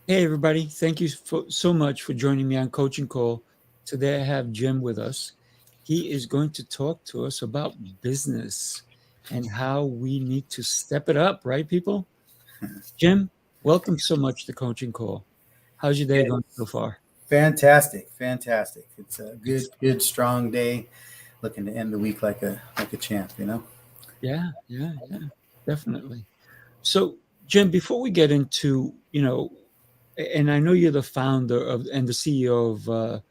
Hey, everybody. Thank you so much for joining me on Coaching Call. Today I have Jim with us. He is going to talk to us about business and how we need to step it up, right, people? Jim, welcome so much to Coaching Call. How's your day Yeah, going so far? fantastic, fantastic. It's a Ex- good, strong day. Looking to end the week like a champ, you know. Yeah, definitely. So, Jim, before we get into, and I know you're the founder of and the CEO of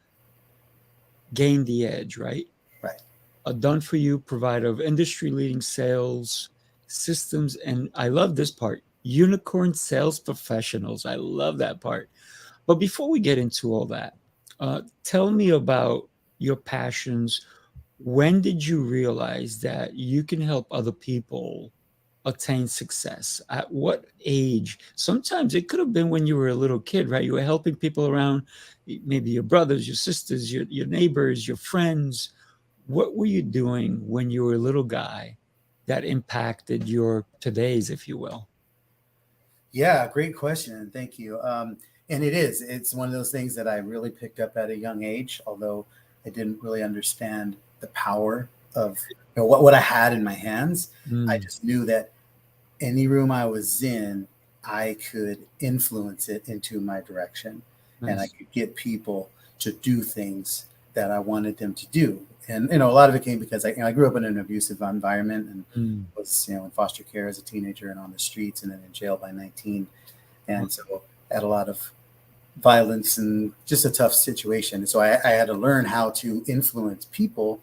Gain the Edge, right? Right. A done for you provider of industry leading sales systems. And I love this part, unicorn sales professionals. I love that part. But before we get into all that, tell me about your passions. When did you realize that you can help other people attain success? At what age? Sometimes it could have been when you were a little kid, right? You were helping people around, maybe your brothers, your sisters, your neighbors, your friends. What were you doing when you were a little guy that impacted your today's, if you will? Yeah, great question, and thank you. And it's one of those things that I really picked up at a young age, although I didn't really understand the power of what I had in my hands. I Mm, just knew that any room I was in, I could influence it into my direction, and I nice. could get people to do things that I wanted them to do. And a lot of it came because I grew up in an abusive environment and Mm, was in foster care as a teenager and on the streets and then in jail by 19, wow, and so had a lot of violence and just a tough situation. So I had to learn how to influence people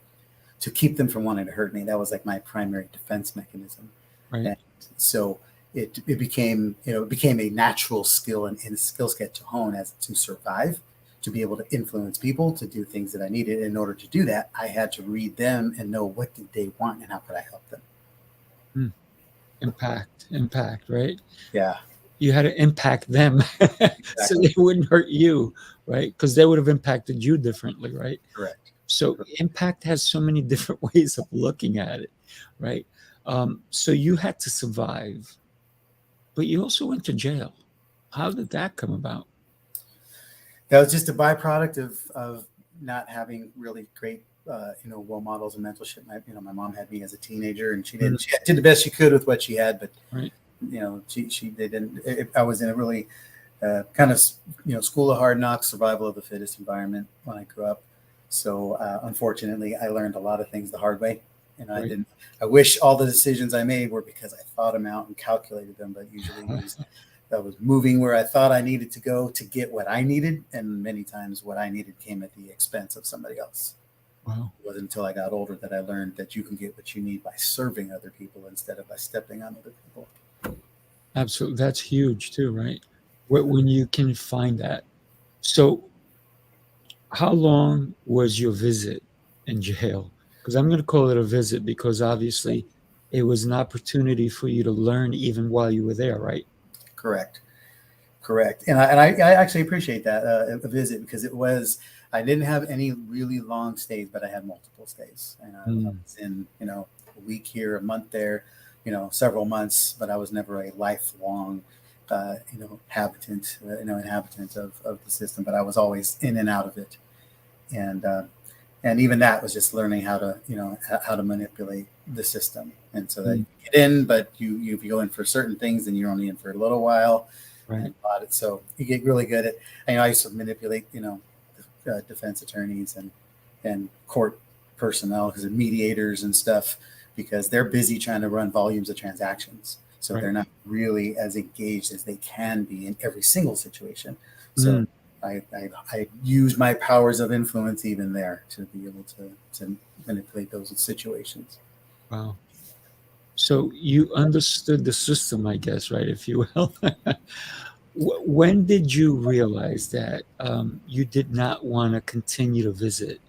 to keep them from wanting to hurt me. That was like my primary defense mechanism. right. And so it became it became a natural skill and skill set to hone as to survive, to be able to influence people to do things that I needed. In order to do that, I had to read them and know what did they want and how could I help them. Mm, impact, right? Yeah, You had to impact them so exactly. they wouldn't hurt you, right? Because they would have impacted you differently, right? Correct. So Correct. impact has so many different ways of looking at it, right? So you had to survive, but you also went to jail. How did that come about? That was just a byproduct of not having really great role models and mentorship. My mom had me as a teenager, and Mm, she did the best she could with what she had, but right. she they didn't. I was in a really kind of school of hard knocks, survival of the fittest environment when I grew up. So unfortunately, I learned a lot of things the hard way, and I Right. didn't. I wish all the decisions I made were because I thought them out and calculated them, but usually it was I was moving where I thought I needed to go to get what I needed, and many times what I needed came at the expense of somebody else. Wow. It wasn't until I got older that I learned that you can get what you need by serving other people instead of by stepping on other people. Absolutely. That's huge too, right? When you can find that. So, how long was your visit in jail? Because I'm going to call it a visit because obviously it was an opportunity for you to learn even while you were there, right? Correct. Correct. I actually appreciate that a visit because it was, I didn't have any really long stays, but I had multiple stays. And I Mm, was in, a week here, a month there, several months, but I was never a lifelong, inhabitant of the system, but I was always in and out of it. And, uh, and even that was just learning how to, how to manipulate the system. And so that mm, you get in, but if you go in for certain things, then you're only in for a little while and right. about it. So you get really good at. I used to manipulate, defense attorneys and court personnel because of mediators and stuff because they're busy trying to run volumes of transactions. So Right. they're not really as engaged as they can be in every single situation. So Mm, I use my powers of influence even there to be able to manipulate those situations. wow. So you understood the system, I guess, right? If you will. When did you realize that you did not want to continue to visit?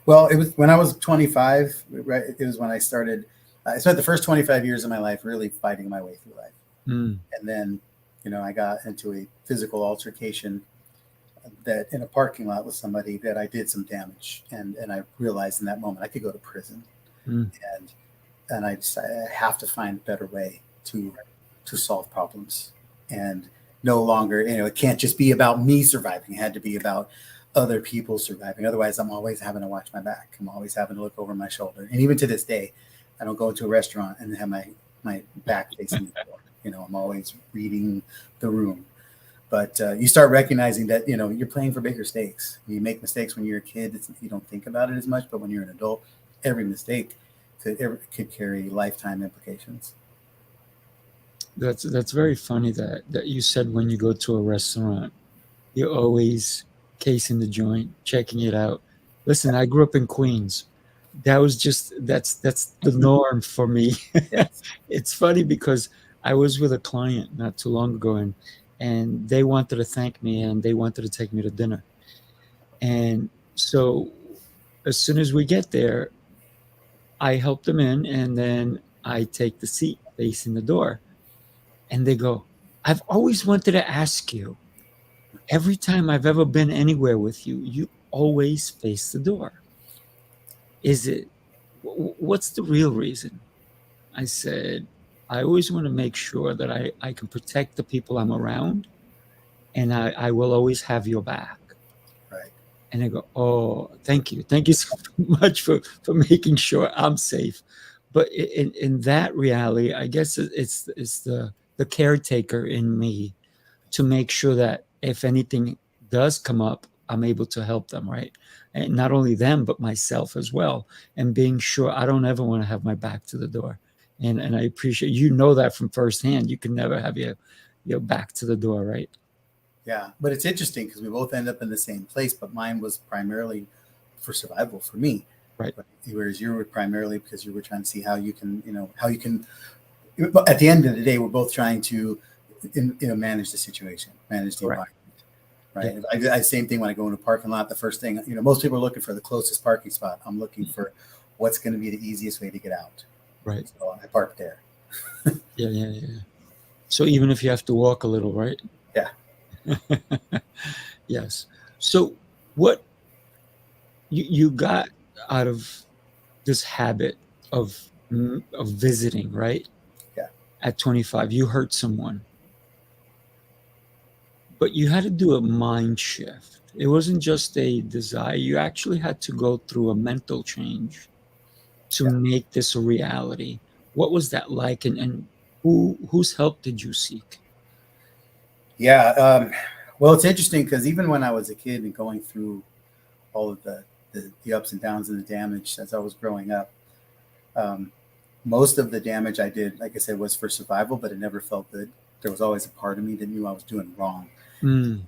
Well, it was when I was 25. Right, it was when I started. I spent the first 25 years of my life really fighting my way through life, Mm, and then, I got into a physical altercation that in a parking lot with somebody that I did some damage, and I realized in that moment I could go to prison, mm, and I decided I have to find a better way to solve problems. and no longer, it can't just be about me surviving. It had to be about other people surviving. Otherwise, I'm always having to watch my back. I'm always having to look over my shoulder. And even to this day, I don't go into a restaurant and have my back facing the door. I'm always reading the room. But you start recognizing that, you're playing for bigger stakes. You make mistakes when you're a kid. You don't think about it as much, but when you're an adult, every mistake could carry lifetime implications. That's very funny that you said when you go to a restaurant, you're always casing the joint, checking it out. Listen, I grew up in Queens. That's the norm for me. Yes. It's funny because I was with a client not too long ago, and they wanted to thank me and they wanted to take me to dinner. And so as soon as we get there, I help them in, and then I take the seat facing the door. And they go, I've always wanted to ask you, every time I've ever been anywhere with you, you always face the door. What's the real reason? I said, I always want to make sure that I can protect the people I'm around, and I will always have your back. Right. And they go, oh, thank you. Thank you so much for making sure I'm safe. But in that reality, I guess it's the caretaker in me to make sure that if anything does come up, I'm able to help them, right? And not only them, but myself as well. And being sure I don't ever want to have my back to the door. And I appreciate, that from firsthand. You can never have your back to the door, right? Yeah, but it's interesting because we both end up in the same place, but mine was primarily for survival for me. Right. Whereas you were primarily because you were trying to see how you can, at the end of the day, we're both trying to, manage the situation, manage the environment. Right. Yeah. I same thing when I go in a parking lot. The first thing, most people are looking for the closest parking spot. I'm looking for what's going to be the easiest way to get out. Right. So I park there. Yeah. So even if you have to walk a little, right? Yeah. Yes. So what you got out of this habit of visiting, right? Yeah. At 25, you hurt someone, but you had to do a mind shift. It wasn't just a desire. You actually had to go through a mental change to make this a reality. What was that like, and whose help did you seek? Yeah. Well, it's interesting because even when I was a kid and going through all of the ups and downs and the damage as I was growing up, most of the damage I did, like I said, was for survival, but it never felt good. There was always a part of me that knew I was doing wrong. And,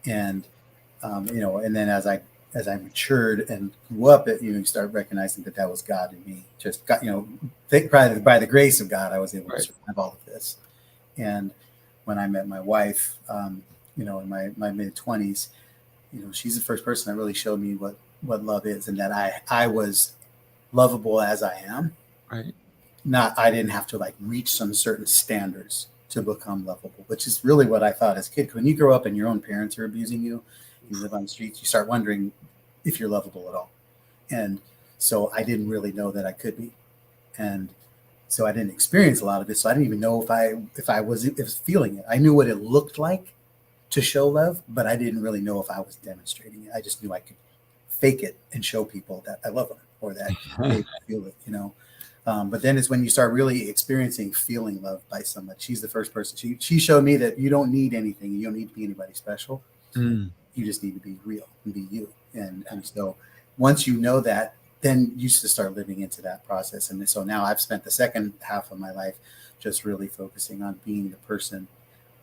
and then as I matured and grew up, you start recognizing that was God in me. Just got, by the grace of God, I was able to survive all of this. And when I met my wife, in my mid 20s, she's the first person that really showed me what love is, and that I was lovable as I am. Right. I didn't have to reach some certain standards to become lovable, which is really what I thought as a kid. When you grow up and your own parents are abusing you, you live on the streets, you start wondering if you're lovable at all. And so I didn't really know that I could be. And so I didn't experience a lot of it. So I didn't even know if I was feeling it. I knew what it looked like to show love, but I didn't really know if I was demonstrating it. I just knew I could fake it and show people that I love them or that they feel it, But then it's when you start really experiencing feeling loved by somebody. She's the first person. She showed me that you don't need anything. You don't need to be anybody special. You just need to be real and be you. And so once you know that, then you just start living into that process. And so now I've spent the second half of my life just really focusing on being the person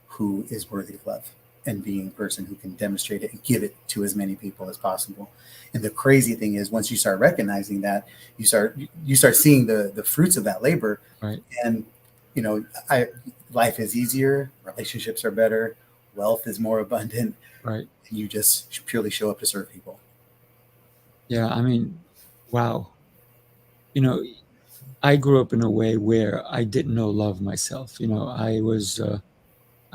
who is worthy of love and being a person who can demonstrate it and give it to as many people as possible. And the crazy thing is, once you start recognizing that, you start seeing the fruits of that labor. Right. And, life is easier, relationships are better, wealth is more abundant. Right. And you just purely show up to serve people. Yeah. I mean, wow. I grew up in a way where I didn't know love myself.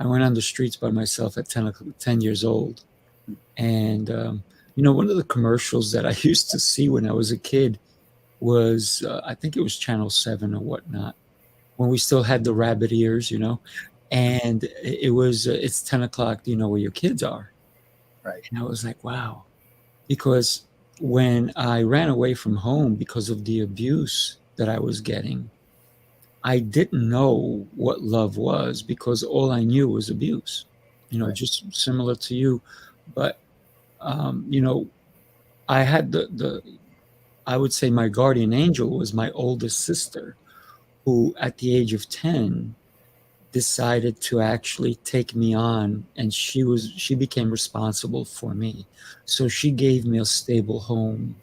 I went on the streets by myself at 10 years old. And, one of the commercials that I used to see when I was a kid was, I think it was Channel 7 or whatnot, when we still had the rabbit ears, And it was, it's 10 o'clock. Do you know where your kids are? Right. And I was like, wow. Because when I ran away from home because of the abuse that I was getting, I didn't know what love was because all I knew was abuse, Right. just similar to you. But, you know, I had I would say my guardian angel was my oldest sister, who at the age of 10 decided to actually take me on, and she became responsible for me. So she gave me a stable home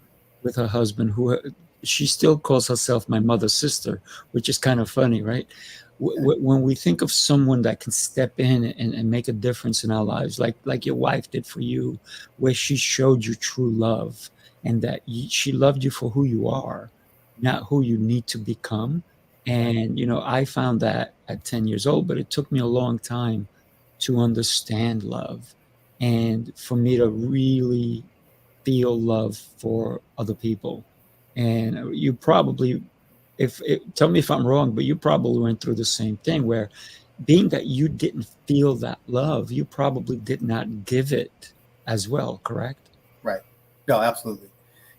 with her husband, who she still calls herself my mother's sister, which is kind of funny, right? When we think of someone that can step in and make a difference in our lives, like your wife did for you, where she showed you true love, and that she loved you for who you are, not who you need to become. Right. And, I found that at 10 years old, but it took me a long time to understand love and for me to really feel love for other people. And you probably, tell me if I'm wrong, but you probably went through the same thing where, being that you didn't feel that love, you probably did not give it as well, correct? Right. No, absolutely.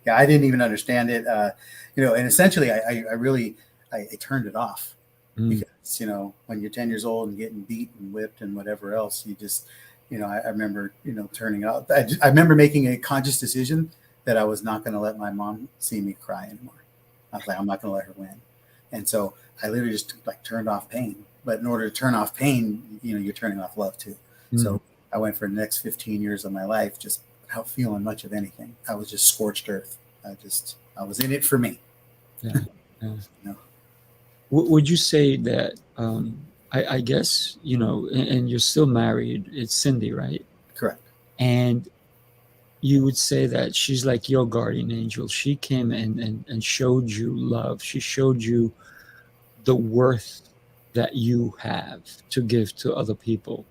Yeah, I didn't even understand it. And essentially, I really, I turned it off Mm, because, when you're 10 years old and getting beat and whipped and whatever else, you just, I remember, turning it off. I remember making a conscious decision that I was not going to let my mom see me cry anymore. I was like, I'm not going to let her win. And so I literally just like turned off pain. But in order to turn off pain, you're turning off love too. mm, So I went for the next 15 years of my life just without feeling much of anything. I was just scorched earth. I was in it for me. yeah, yeah. You know? Would you say that, I guess, and you're still married, it's Cindy, right? Correct. And you would say that she's like your guardian angel. She came and showed you love. She showed you the worth that you have to give to other people,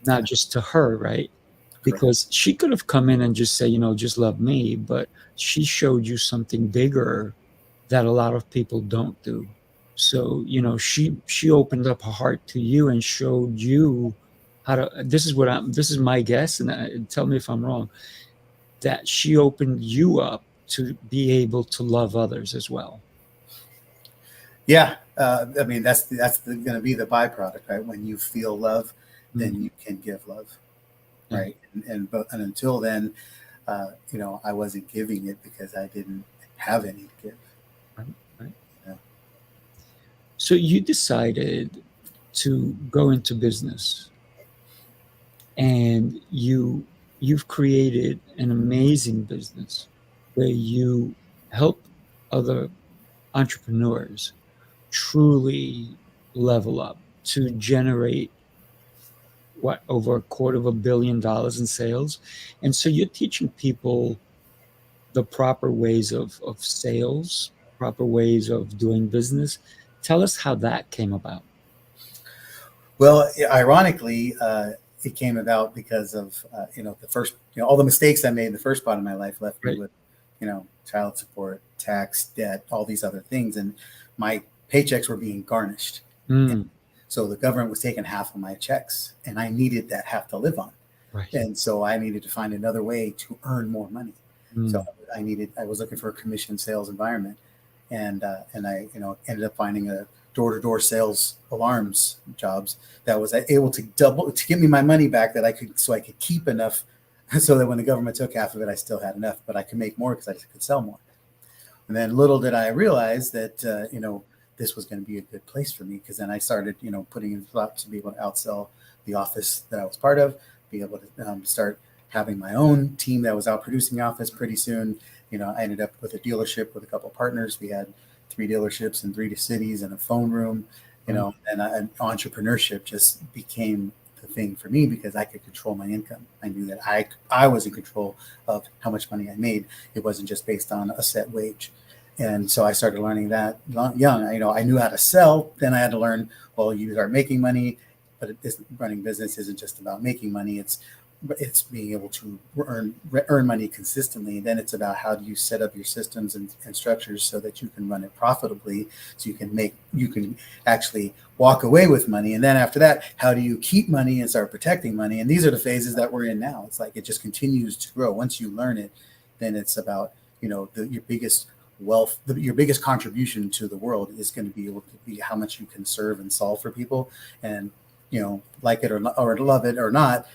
not Yeah. just to her, right? Correct. Because she could have come in and just say, just love me, but she showed you something bigger that a lot of people don't do. So, she opened up her heart to you and showed you how to, this is my guess, and tell me if I'm wrong, that she opened you up to be able to love others as well. Yeah. I mean, that's going to be the byproduct, right? When you feel love, Mm, then you can give love, yeah, right? And until then, I wasn't giving it because I didn't have any to give. right, right. You know? So you decided to go into business, and you've created an amazing business where you help other entrepreneurs truly level up to generate, what, over $250 million in sales. And so you're teaching people the proper ways of sales, proper ways of doing business. Tell us how that came about. Well, ironically, it came about because of the first all the mistakes I made in the first part of my life left me Right. with child support, tax, debt, all these other things, and my paychecks were being garnished. And Mm, so the government was taking half of my checks, and I needed that half to live on. right. And so I needed to find another way to earn more money. So Mm, I was looking for a commission sales environment, and I ended up finding a door-to-door sales alarms jobs that was able to get me my money back that I could keep enough so that when the government took half of it, I still had enough, but I could make more because I could sell more. And then little did I realize that this was going to be a good place for me, because then I started putting in thought to be able to outsell the office that I was part of, be able to start having my own team that was out producing the office pretty soon. I ended up with a dealership with a couple of partners. We had 3 dealerships in 3 cities and a phone room, wow. and entrepreneurship just became the thing for me because I could control my income. I knew that I was in control of how much money I made. It wasn't just based on a set wage. And so I started learning that young. I knew how to sell. Then I had to learn, well, you start making money, but running business isn't just about making money. It's it's being able to earn money consistently. Then it's about how do you set up your systems and structures so that you can run it profitably, so you can actually walk away with money. And then after that, how do you keep money and start protecting money? And these are the phases that we're in now. It's like it just continues to grow. Once you learn it, then it's about, your biggest wealth, your biggest contribution to the world is going to be able to be how much you can serve and solve for people. And like it or love it or not,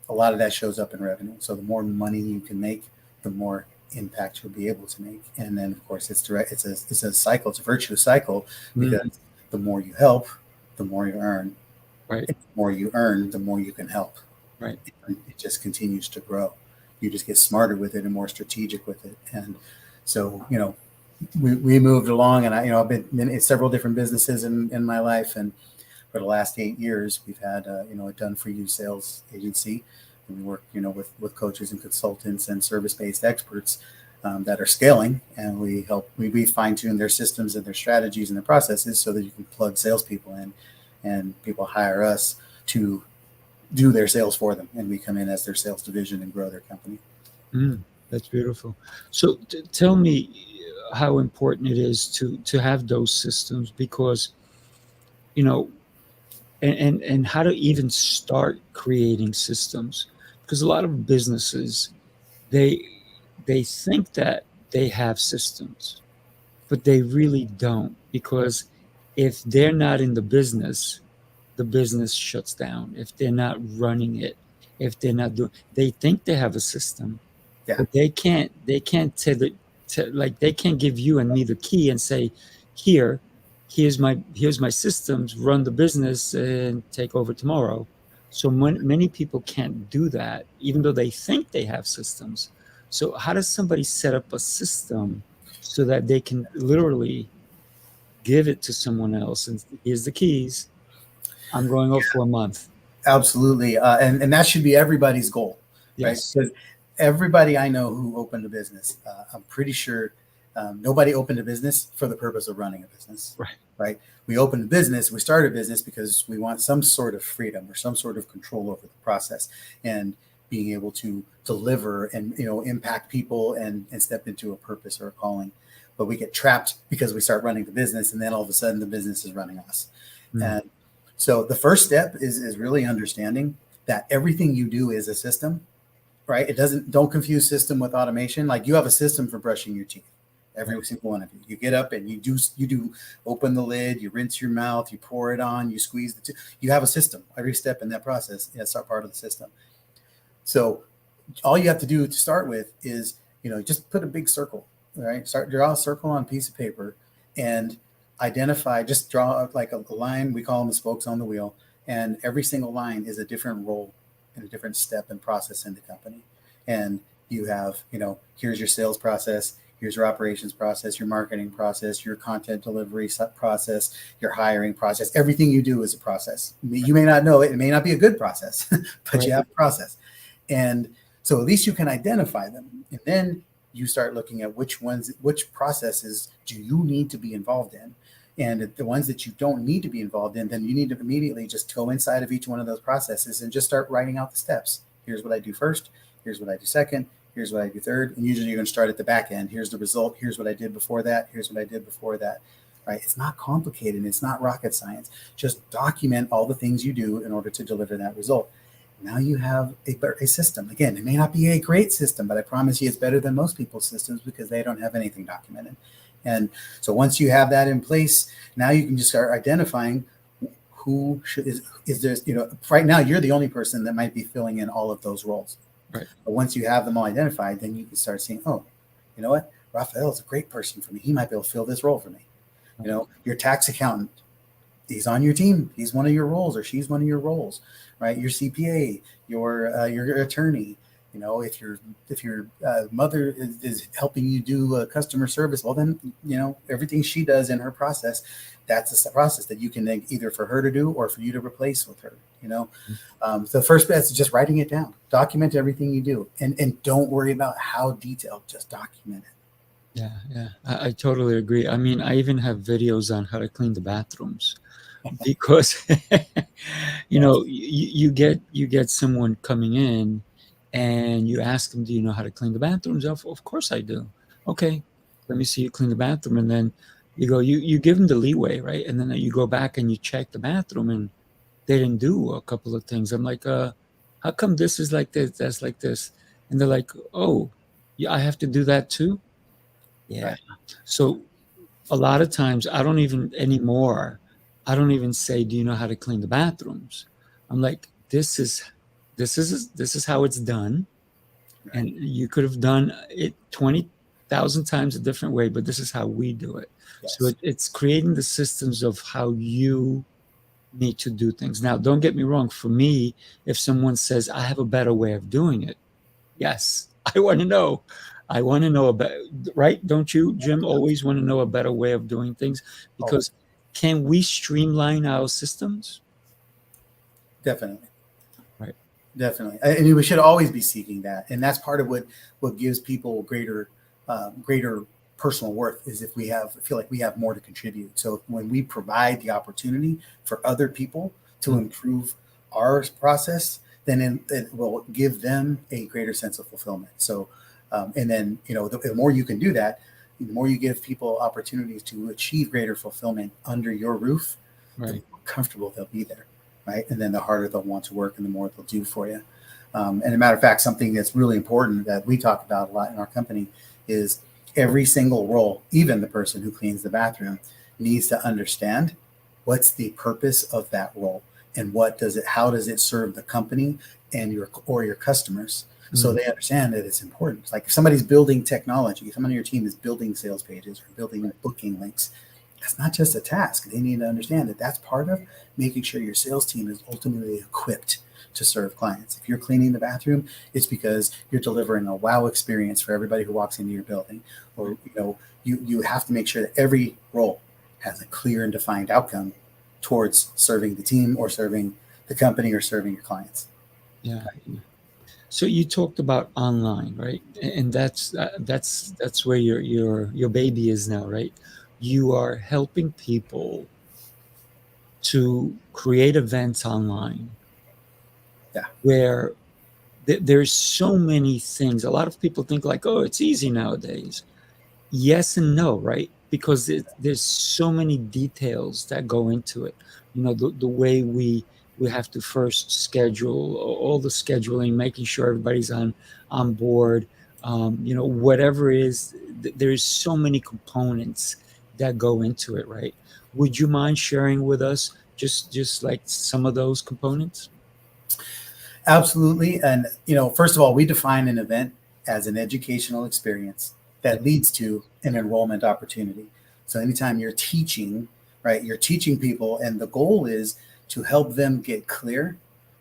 a lot of that shows up in revenue. So the more money you can make, the more impact you'll be able to make. And then of course it's direct. It's a cycle. It's a virtuous cycle, because the more you help, the more you earn. Right. The more you earn, the more you can help. Right. And it just continues to grow. You just get smarter with it and more strategic with it. And so, we moved along, and I've been in several different businesses in my life, and for the last 8 years, we've had a done-for-you sales agency, and we work with coaches and consultants and service-based experts that are scaling, and we fine-tune their systems and their strategies and their processes so that you can plug salespeople in, and people hire us to do their sales for them, and we come in as their sales division and grow their company. That's beautiful. So tell me how important it is to have those systems, because and how to even start creating systems, because a lot of businesses, they think that they have systems, but they really don't, because if they're not in the business shuts down. If they're not running it, if they're not doing, they think they have a system, Yeah. but they can't tell it, like they can't give you and me the key and say, here's my systems, run the business and take over tomorrow. So many people can't do that, even though they think they have systems. So how does somebody set up a system so that they can literally give it to someone else and here's the keys, I'm going off for a month? Absolutely. And that should be everybody's goal, right? Yes. Because everybody I know who opened a business, I'm pretty sure nobody opened a business for the purpose of running a business, right? We opened a business, we started a business because we want some sort of freedom or some sort of control over the process and being able to deliver and, impact people and step into a purpose or a calling. But we get trapped because we start running the business, and then all of a sudden the business is running us. And so the first step is really understanding that everything you do is a system, right? Don't confuse system with automation. Like you have a system for brushing your teeth, every single one of you. You get up and you do open the lid, you rinse your mouth, you pour it on, you squeeze the tooth. You have a system. Every step in that process is part of the system. So all you have to do to start with is, just put a big circle, right? Draw a circle on a piece of paper and just draw like a line. We call them the spokes on the wheel. And every single line is a different role and a different step and process in the company. And you have, here's your sales process, here's your operations process, your marketing process, your content delivery process, your hiring process. Everything you do is a process. You may not know it. It may not be a good process, but you have a process. And so at least you can identify them. And then you start looking at which processes do you need to be involved in. And the ones that you don't need to be involved in, then you need to immediately just go inside of each one of those processes and just start writing out the steps. Here's what I do first. Here's what I do second. Here's what I do third. And usually you're going to start at the back end. Here's the result. Here's what I did before that. Here's what I did before that. Right? It's not complicated. It's not rocket science. Just document all the things you do in order to deliver that result. Now you have a system. Again, it may not be a great system, but I promise you it's better than most people's systems because they don't have anything documented. And so once you have that in place, now you can just start identifying is there, right now you're the only person that might be filling in all of those roles. Right. But once you have them all identified, then you can start seeing, oh, you know what? Raphael is a great person for me. He might be able to fill this role for me. Your tax accountant, he's on your team. He's one of your roles, or she's one of your roles, right? Your CPA, your attorney. If your mother is helping you do customer service, well, then, everything she does in her process, that's a process that you can then either for her to do or for you to replace with her, So the first best is just writing it down, document everything you do, and don't worry about how detailed, just document it. Yeah. I totally agree. I mean, I even have videos on how to clean the bathrooms because You know, you get someone coming in, and you ask them, "Do you know how to clean the bathrooms?" Of course I do. Okay, let me see you clean the bathroom, and then you give them the leeway, right? And then you go back and you check the bathroom, and they didn't do a couple of things. I'm like, how come this is like this, that's like this? And they're like, oh, yeah, I have to do that too. Yeah. Right. So a lot of times I don't even anymore. I don't even say, "Do you know how to clean the bathrooms?" I'm like, this is how it's done, Right. and you could have done it 20,000 times a different way, but this is how we do it. So Yes. it's creating the systems of how you need to do things. Now, don't get me wrong. For me, if someone says I have a better way of doing it, yes, I want to know. I want to know about, right? Don't you, Jim, always want to know a better way of doing things? Because Always. can we streamline our systems? Definitely. Right. Definitely. I mean, we should always be seeking that, and that's part of what gives people greater personal worth is if we have feel like we have more to contribute. So when we provide the opportunity for other people to Mm. improve our process, then it will give them a greater sense of fulfillment. So, and then the more you can do that, the more you give people opportunities to achieve greater fulfillment under your roof, the Right. more comfortable they'll be there, right? And then the harder they'll want to work and the more they'll do for you. And a matter of fact, something that's really important that we talk about a lot in our company is every single role, even the person who cleans the bathroom, needs to understand what's the purpose of that role and how does it serve the company and your customers, so Mm. they understand that it's important. It's like if somebody's building technology, if someone on your team is building sales pages or building booking links, that's not just a task. They need to understand that that's part of making sure your sales team is ultimately equipped to serve clients. If you're cleaning the bathroom, it's because you're delivering a wow experience for everybody who walks into your building. Or you have to make sure that every role has a clear and defined outcome towards serving the team or serving the company or serving your clients. Yeah. So you talked about online, right? And that's where your baby is now, right? You are helping people to create events online Yeah. where there's so many things. A lot of people think like, oh, it's easy nowadays. Yes and no, right? Because there's so many details that go into it. The way we have to first schedule all the scheduling, making sure everybody's on board. Whatever it is, there's so many components that go into it, right? Would you mind sharing with us just like some of those components? Absolutely. And, first of all, we define an event as an educational experience Yeah. that leads to an enrollment opportunity. So anytime you're teaching, right, you're teaching people, and the goal is to help them get clear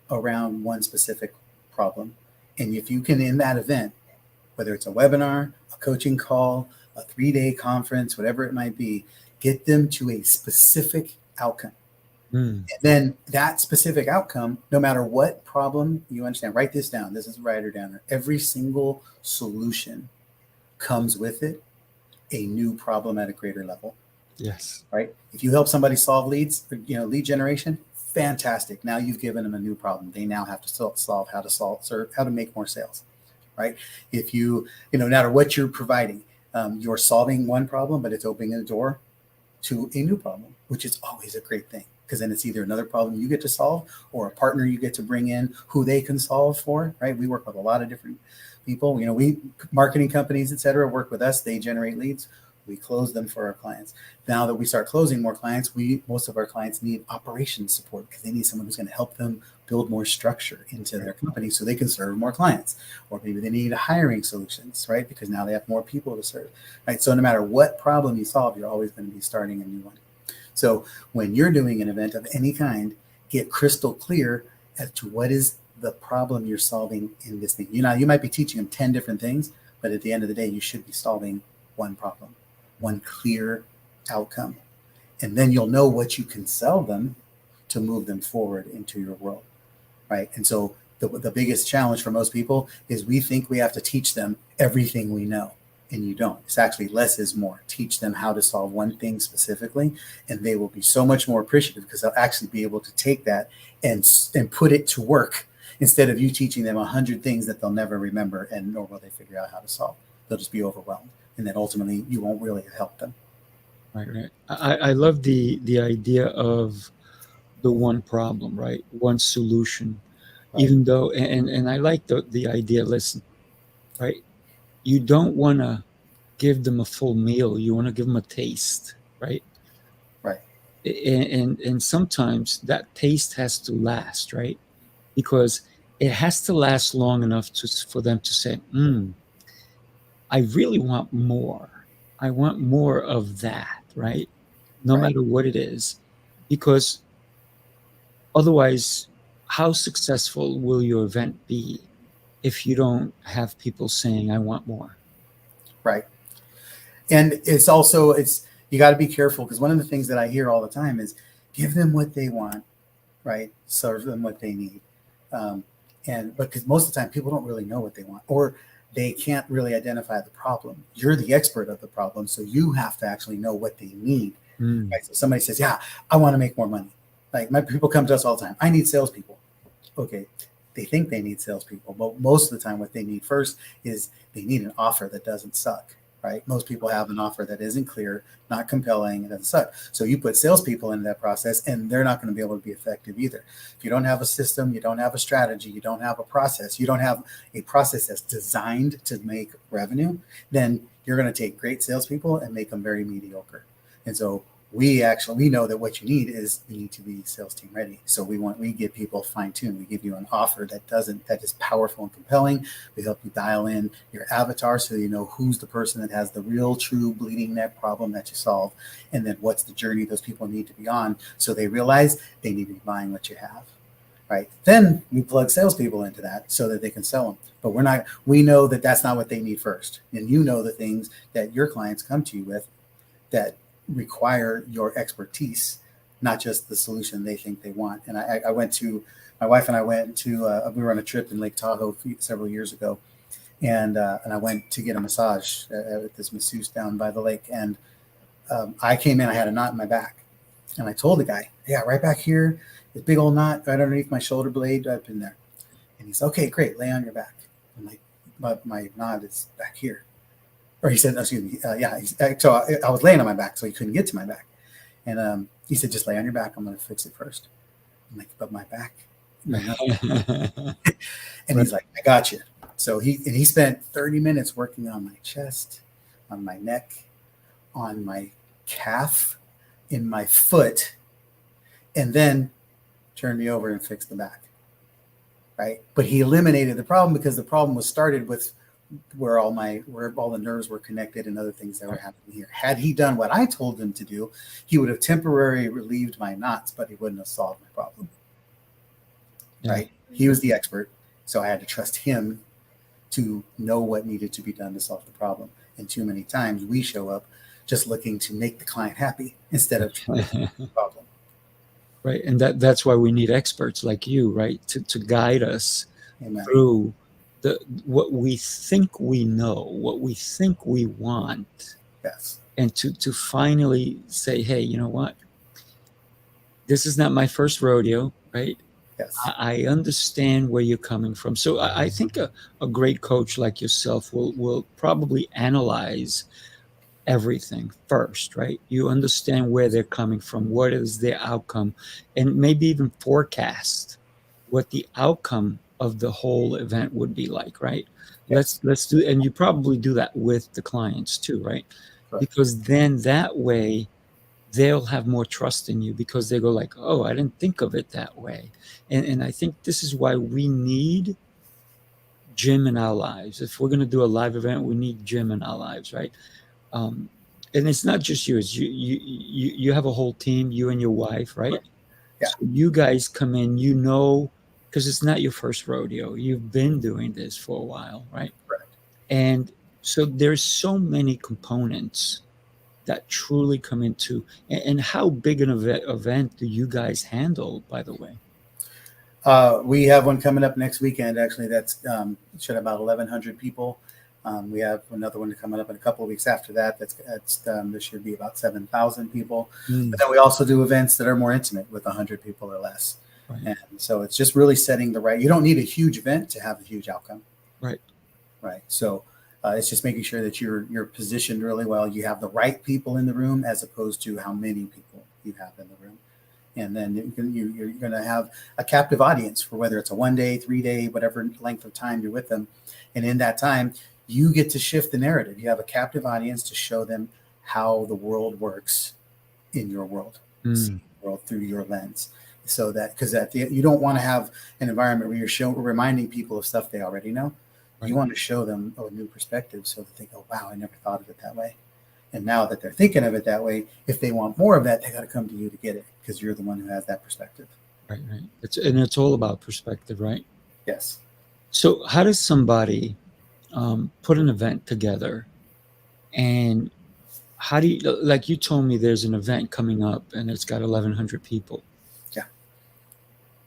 around one specific problem. And if you can, in that event, whether it's a webinar, a coaching call, a 3-day conference, whatever it might be, get them to a specific outcome. Mm. And then that specific outcome, no matter what problem you understand, write this down. This is writer down. Every single solution comes with it a new problem at a greater level, Yes. right? If you help somebody solve lead generation, fantastic. Now you've given them a new problem. They now have to solve how to make more sales, right? If no matter what you're providing, you're solving one problem, but it's opening a door to a new problem, which is always a great thing because then it's either another problem you get to solve or a partner you get to bring in who they can solve for, right? We work with a lot of different people. We marketing companies, et cetera, work with us. They generate leads. We close them for our clients. Now that we start closing more clients, most of our clients need operations support because they need someone who's going to help them build more structure into their company so they can serve more clients. Or maybe they need hiring solutions, right? Because now they have more people to serve, right? So no matter what problem you solve, you're always going to be starting a new one. So when you're doing an event of any kind, get crystal clear as to what is the problem you're solving in this thing. You might be teaching them 10 different things, but at the end of the day, you should be solving one problem, one clear outcome. And then you'll know what you can sell them to move them forward into your world, right? And so the biggest challenge for most people is we think we have to teach them everything we know. and you don't. It's actually less is more. Teach them how to solve one thing specifically, and they will be so much more appreciative because they'll actually be able to take that and put it to work instead of you teaching them 100 things that they'll never remember and nor will they figure out how to solve. They'll just be overwhelmed, and then ultimately you won't really help them. Right, right. I love the idea of the one problem, right? One solution. Right, Even though, and I like the idea. Listen, right? You don't want to give them a full meal. You want to give them a taste, right? right, And sometimes that taste has to last, right? Because it has to last long enough for them to say, I really want more. I want more of that, right? No right, matter what it is. Because otherwise, how successful will your event be if you don't have people saying, I want more? right. And it's also it's you got to be careful because one of the things that I hear all the time is give them what they want, right? Serve them what they need. Um, and because most of the time people don't really know what they want or they can't really identify the problem. You're the expert of the problem, so you have to actually know what they need. Mm, Right? So somebody says, "Yeah, I want to make more money." Like my people come to us all the time. I need salespeople. Okay, they think they need salespeople, but most of the time, what they need first is they need an offer that doesn't suck. Right? Most people have an offer that isn't clear, not compelling, and doesn't suck. So you put salespeople into that process, and they're not going to be able to be effective either. If you don't have a system, you don't have a strategy, you don't have a process, you don't have a process that's designed to make revenue, then you're going to take great salespeople and make them very mediocre. And so we know that what you need is you need to be sales team ready. So we give people fine tune. We give you an offer that is powerful and compelling. We help you dial in your avatar so you know who's the person that has the real true bleeding neck problem that you solve, and then what's the journey those people need to be on so they realize they need to be buying what you have. Right. Then we plug salespeople into that so that they can sell them. But we know that that's not what they need first. And you know the things that your clients come to you with that require your expertise, not just the solution they think they want. And I went to my wife and I went to we were on a trip in Lake Tahoe several years ago, and I went to get a massage at this masseuse down by the lake. And I came in, I had a knot in my back, and I told the guy, "Yeah, right back here, this big old knot right underneath my shoulder blade up in there." And he's okay, great, lay on your back. I'm like, but my knot is back here. Or he said, no, excuse me, yeah. So I was laying on my back, so he couldn't get to my back. And he said, just lay on your back. I'm going to fix it first. I'm like, but my back, my knot. And right. he's like, I got you. So he spent 30 minutes working on my chest, on my neck, on my calf, in my foot, and then turned me over and fixed the back. Right. But he eliminated the problem because the problem was started with where all the nerves were connected and other things that were happening here. Had he done what I told him to do, he would have temporarily relieved my knots, but he wouldn't have solved my problem. Yeah. Right? He was the expert, so I had to trust him to know what needed to be done to solve the problem. And too many times we show up just looking to make the client happy instead of trying to solve the problem. Right. And that's why we need experts like you, right? To guide us Amen. through what we think we know, what we think we want, Yes. and to finally say, hey, you know what? This is not my first rodeo, right? Yes. I understand where you're coming from. So I think a great coach like yourself will probably analyze everything first, right? You understand where they're coming from, what is their outcome, and maybe even forecast what the outcome of the whole event would be like, right? Yes. Let's do, and you probably do that with the clients too, right? Correct. Because then that way they'll have more trust in you because they go like, oh, I didn't think of it that way. And I think this is why we need Jim in our lives. If we're going to do a live event, we need Jim in our lives, right? Um, and it's not just you. It's you have a whole team, you and your wife, right? Correct. Yeah. So you guys come in, you know, because it's not your first rodeo. You've been doing this for a while, right? Correct. And so there's so many components that truly come into. And how big an event do you guys handle, by the way? We have one coming up next weekend. Actually, that's should have about 1,100 people. We have another one coming up in a couple of weeks after that. There should be about 7,000 people. But Mm, then we also do events that are more intimate with 100 people or less. right. And so it's just really setting the right. You don't need a huge event to have a huge outcome. Right. Right. So it's just making sure that you're positioned really well. You have the right people in the room as opposed to how many people you have in the room. And then you're going to have a captive audience for whether it's a 1 day, 3 day, whatever length of time you're with them. And in that time, you get to shift the narrative. You have a captive audience to show them how the world works in your world, see Mm, the world through your lens. So that because you don't want to have an environment where you're reminding people of stuff they already know. You right. want to show them a new perspective so that they go, wow, I never thought of it that way. And now that they're thinking of it that way, if they want more of that, they got to come to you to get it because you're the one who has that perspective. Right. Right. It's all about perspective, right? Yes. So how does somebody put an event together, and how do you, like you told me there's an event coming up and it's got 1,100 people. Yeah.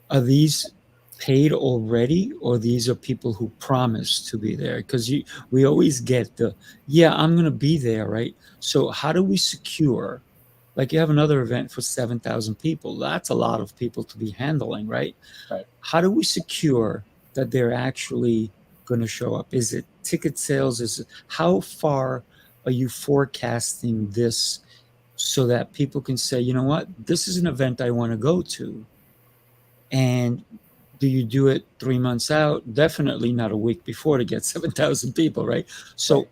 Are these paid already, or these are people who promise to be there? Because we always get the, yeah, I'm going to be there, right? So how do we secure, like you have another event for 7,000 people? That's a lot of people to be handling, right? Right. How do we secure that they're actually going to show up? Is it ticket sales? How far are you forecasting this so that people can say, you know what, this is an event I want to go to? And do you do it 3 months out? Definitely not a week before to get 7,000 people, right? Right. So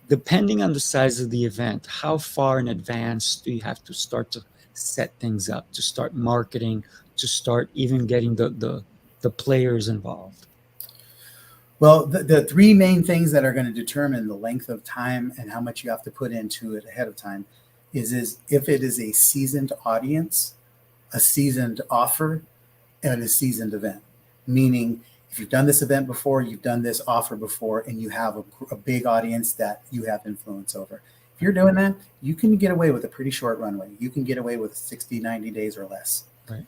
depending on the size of the event, how far in advance do you have to start to set things up, to start marketing, to start even getting the players involved? Well, the three main things that are going to determine the length of time and how much you have to put into it ahead of time is if it is a seasoned audience, a seasoned offer, and a seasoned event. Meaning, if you've done this event before, you've done this offer before, and you have a big audience that you have influence over. If you're doing that, you can get away with a pretty short runway. You can get away with 60, 90 days or less. Right.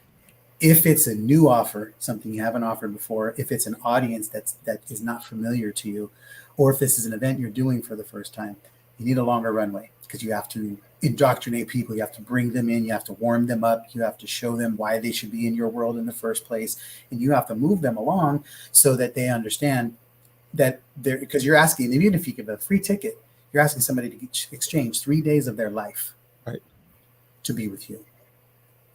If it's a new offer, something you haven't offered before, if it's an audience that is not familiar to you, or if this is an event you're doing for the first time, you need a longer runway because you have to indoctrinate people. You have to bring them in. You have to warm them up. You have to show them why they should be in your world in the first place. And you have to move them along so that they understand that they're, because you're asking, even if you give a free ticket, you're asking somebody to exchange 3 days of their life Right. to be with you.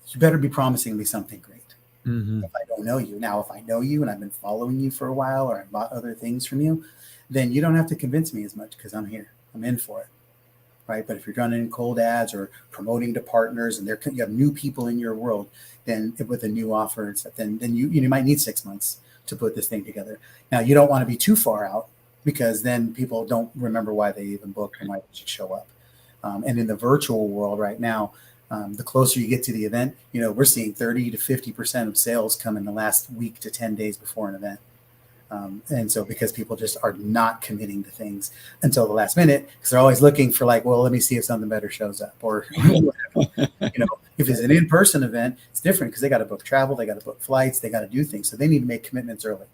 You better be promising me something great. Mm-hmm. If I don't know you. Now, if I know you and I've been following you for a while or I bought other things from you, then you don't have to convince me as much because I'm here. I'm in for it. Right. But if you're running cold ads or promoting to partners and you have new people in your world, then with a new offer and stuff, then you might need 6 months to put this thing together. Now, you don't want to be too far out because then people don't remember why they even booked and why they should show up. And in the virtual world right now, the closer you get to the event, we're seeing 30 to 50% of sales come in the last week to 10 days before an event. And so because people just are not committing to things until the last minute, because they're always looking for like, well, let me see if something better shows up or whatever. If it's an in-person event, it's different because they got to book travel, they got to book flights, they got to do things. So they need to make commitments early.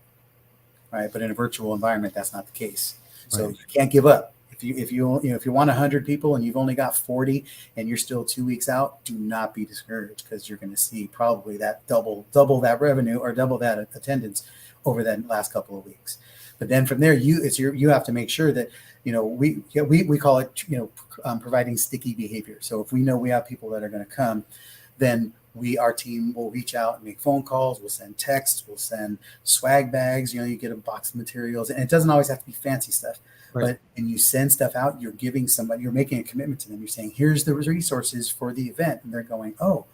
Right. But in a virtual environment, that's not the case. So Right. you can't give up. If you want 100 people and you've only got 40 and you're still 2 weeks out, do not be discouraged because you're going to see probably that double that revenue or double that attendance over that last couple of weeks. But then from there, you have to make sure that we call it providing sticky behavior. So if we know we have people that are going to come, then our team will reach out and make phone calls. We'll send texts. We'll send swag bags. You get a box of materials, and it doesn't always have to be fancy stuff. Right. But when you send stuff out, you're making a commitment to them. You're saying, here's the resources for the event. And they're going, oh,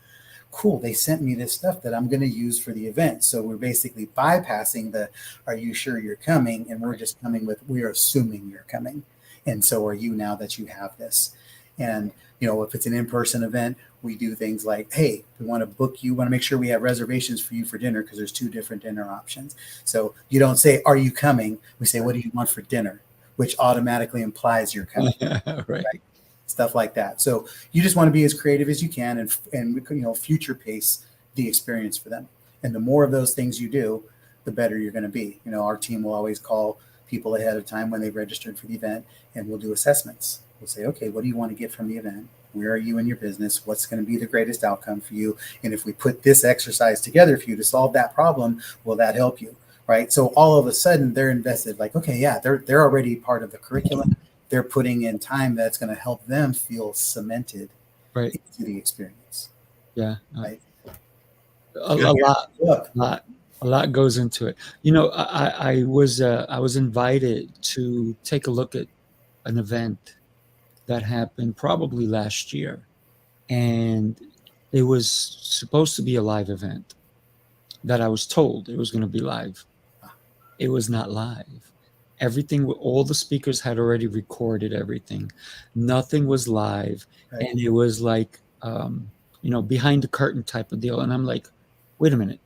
cool. They sent me this stuff that I'm going to use for the event. So we're basically bypassing are you sure you're coming? And we're just we're assuming you're coming. And so are you now that you have this. And, if it's an in-person event, we do things like, hey, we want to book you, want to make sure we have reservations for you for dinner because there's 2 different dinner options. So you don't say, are you coming? We say, what do you want for dinner? Which automatically implies you're coming. Right. Stuff like that. So you just want to be as creative as you can and future pace the experience for them. And the more of those things you do, the better you're going to be. Our team will always call people ahead of time when they've registered for the event, and we'll do assessments. We'll say, okay, what do you want to get from the event? Where are you in your business? What's going to be the greatest outcome for you? And if we put this exercise together for you to solve that problem, will that help you? Right. So all of a sudden they're invested, like, okay, yeah, they're already part of the curriculum. They're putting in time that's going to help them feel cemented Right. into the experience. Yeah. Right. A lot, Look. lot, a lot goes into it. I was invited to take a look at an event that happened probably last year, and it was supposed to be a live event that I was told it was going to be live. It was not live. Everything, all the speakers had already recorded everything. Nothing was live, Right. and it was like, behind the curtain type of deal. And I'm like, wait a minute,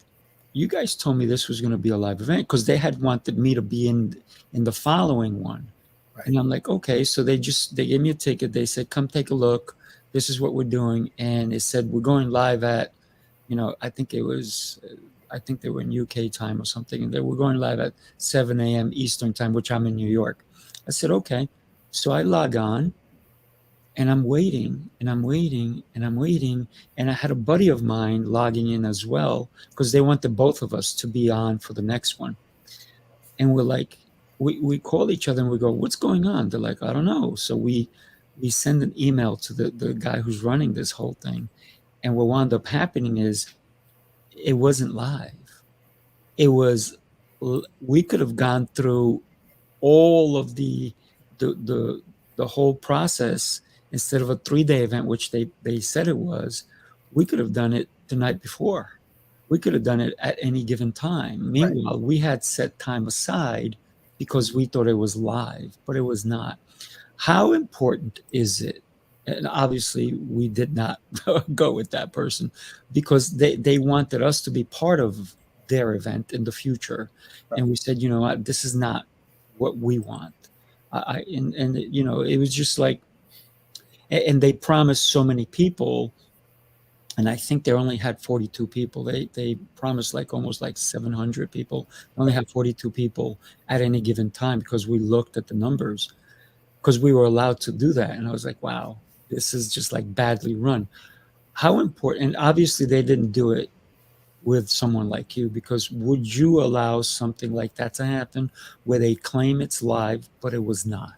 you guys told me this was going to be a live event because they had wanted me to be in the following one. Right. And I'm like, okay. So they gave me a ticket. They said, come take a look. This is what we're doing. And it said, we're going live at, I think it was, I think they were in UK time or something. And they were going live at 7 a.m. Eastern time, which I'm in New York. I said, okay. So I log on and I'm waiting and I'm waiting and I'm waiting. And I had a buddy of mine logging in as well because they wanted both of us to be on for the next one. And we're like, we call each other and we go, what's going on? They're like, I don't know. So we send an email to the guy who's running this whole thing. And what wound up happening is it wasn't live. It was, we could have gone through all of the the whole process instead of a 3-day event, which they said it was. We could have done it the night before. We could have done it at any given time. Right. Meanwhile, we had set time aside because we thought it was live, but it was not. How important is it? And obviously, we did not go with that person because they wanted us to be part of their event in the future. Right. And we said, you know what, this is not what we want. It was just like, and they promised so many people, and I think they only had 42 people. They promised like almost like 700 people. They only had 42 people at any given time because we looked at the numbers because we were allowed to do that. And I was like, wow, this is just like badly run. How important, and obviously they didn't do it with someone like you, because would you allow something like that to happen where they claim it's live, but it was not?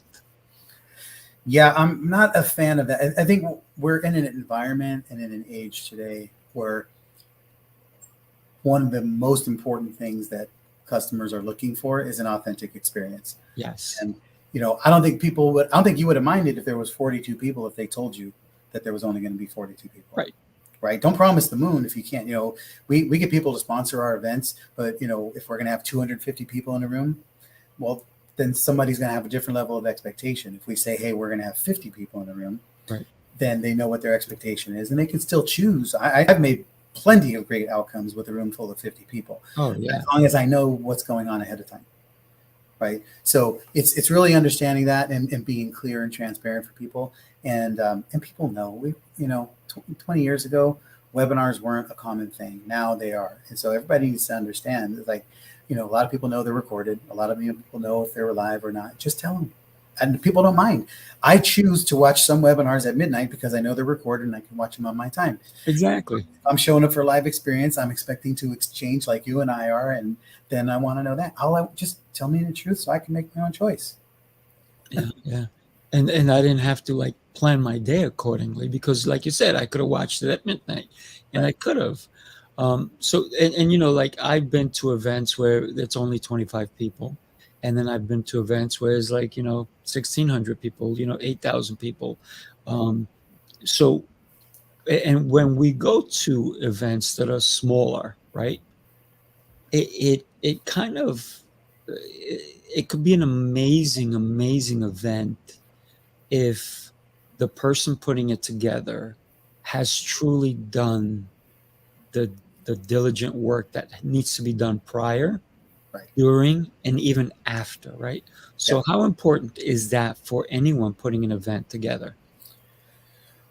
Yeah, I'm not a fan of that. I think we're in an environment and in an age today where one of the most important things that customers are looking for is an authentic experience. Yes. And I don't think you would have minded if there was 42 people if they told you that there was only going to be 42 people. Right. Right. Don't promise the moon if you can't. We get people to sponsor our events, but if we're going to have 250 people in a room, well, then somebody's going to have a different level of expectation. If we say, hey, we're going to have 50 people in the room, right, then they know what their expectation is and they can still choose. I've made plenty of great outcomes with a room full of 50 people. Oh, yeah. As long as I know what's going on ahead of time. Right. So it's really understanding that and being clear and transparent for people. And people know 20 years ago, webinars weren't a common thing. Now they are. And so everybody needs to understand that, like, a lot of people know they're recorded. A lot of people know if they're live or not. Just tell them. And people don't mind. I choose to watch some webinars at midnight because I know they're recorded and I can watch them on my time. Exactly. If I'm showing up for a live experience, I'm expecting to exchange like you and I are. And then I want to know that. Just tell me the truth so I can make my own choice. Yeah. Yeah. And I didn't have to like plan my day accordingly because, like you said, I could have watched it at midnight and I could have. Like I've been to events where it's only 25 people. And then I've been to events where it's like, 1,600 people, 8,000 people. And when we go to events that are smaller, right, it kind of, it could be an amazing, amazing event if the person putting it together has truly done the diligent work that needs to be done prior, right, during, and even after, right? So how important is that for anyone putting an event together?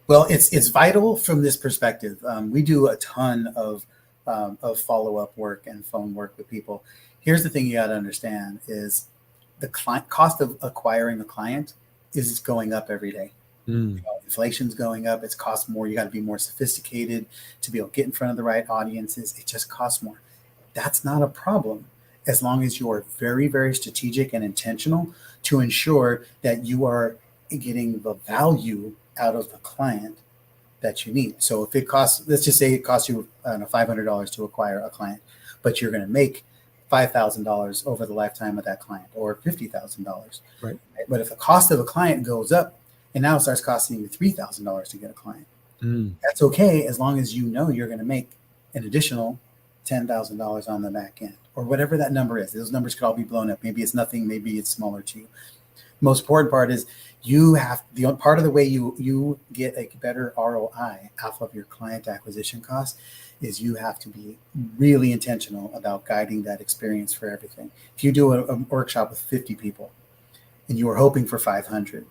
Well, it's vital from this perspective. We do a ton of follow-up work and phone work with people. Here's the thing you got to understand is the client cost of acquiring a client is going up every day. Mm. Inflation's going up. It's cost more. You got to be more sophisticated to be able to get in front of the right audiences. It just costs more. That's not a problem as long as you are very, very strategic and intentional to ensure that you are getting the value out of the client that you need. So if it costs, let's just say it costs you $500 to acquire a client, but you're going to make $5,000 over the lifetime of that client, or $50,000. Right. But if the cost of a client goes up and now it starts costing you $3,000 to get a client, that's okay as long as you know you're going to make an additional $10,000 on the back end, or whatever that number is. Those numbers could all be blown up. Maybe it's nothing. Maybe it's smaller to you. Most important part is you have the part of the way you get a better ROI off of your client acquisition cost is you have to be really intentional about guiding that experience for everything. If you do a workshop with 50 people and you are hoping for 500,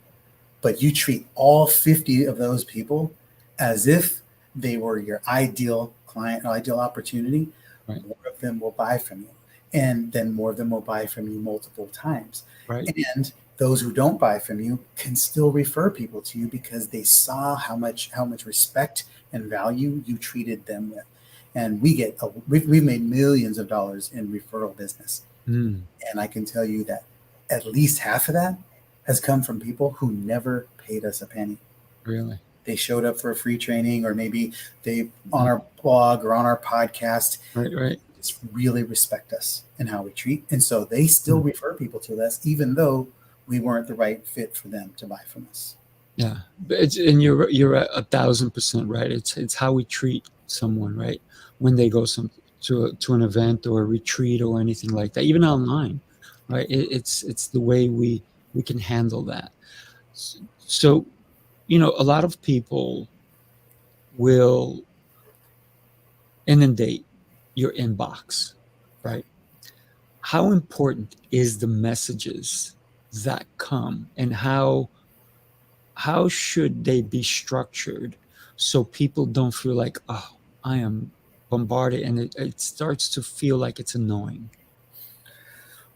but you treat all 50 of those people as if they were your ideal client, ideal opportunity, right, more of them will buy from you. And then more of them will buy from you multiple times. right. And those who don't buy from you can still refer people to you because they saw how much respect and value you treated them with. And we've made millions of dollars in referral business. And I can tell you that at least half of that has come from people who never paid us a penny. Really? They showed up for a free training, or maybe they on our blog or on our podcast. Right. Just really respect us and how we treat. And so they still refer people to us, even though we weren't the right fit for them to buy from us. Yeah. And you're 1,000% right. It's how we treat someone, right? When they go to an event or a retreat or anything like that, even online, right? It's the way we can handle that. So, a lot of people will inundate your inbox, right? How important is the messages that come, and how should they be structured so people don't feel like, oh, I am bombarded, and it starts to feel like it's annoying?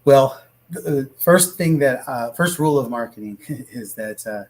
Well, the first rule of marketing is that